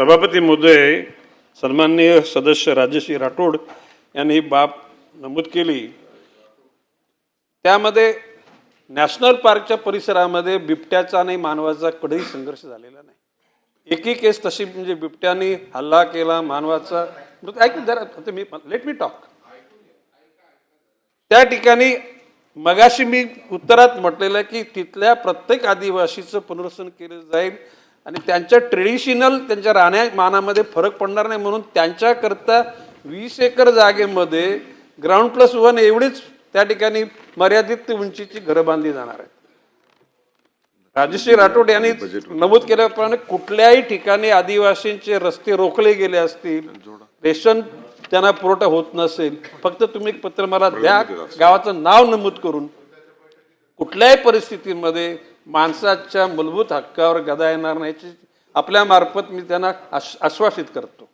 सभापती महोदय, सन्माननीय सदस्य राजेश्री राठोड यांनी ही बाब नमूद केली। त्यामध्ये नॅशनल पार्कच्या परिसरामध्ये बिबट्याचा आणि मानवाचा कधीही संघर्ष झालेला नाही। एकही केस तशी म्हणजे बिबट्याने हल्ला केला मानवाचा, लेट मी टॉक। त्या ठिकाणी मगाशी मी उत्तरात म्हटलेलं की तिथल्या प्रत्येक आदिवासीचं पुनर्वसन केलं जाईल आणि त्यांच्या ट्रेडिशनल त्यांच्या राहण्यामानामध्ये फरक पडणार नाही, म्हणून त्यांच्याकरता 20 एकर जागेमध्ये ग्राउंड+1 एवढीच त्या ठिकाणी मर्यादित उंचीची घरं बांधली जाणार आहेत। राजेश्री राठोड यांनी नमूद केल्याप्रमाणे कुठल्याही ठिकाणी आदिवासींचे रस्ते रोखले गेले असतील, रेशन त्यांना पुरवठा होत नसेल, फक्त तुम्ही एक पत्र मला द्या गावाचं नाव नमूद करून, कुठल्याही परिस्थितीमध्ये माणसाच्या मूलभूत हक्कावर गदा येणार नाही आपल्या मार्फत मी त्यांना आश्वासित करतो।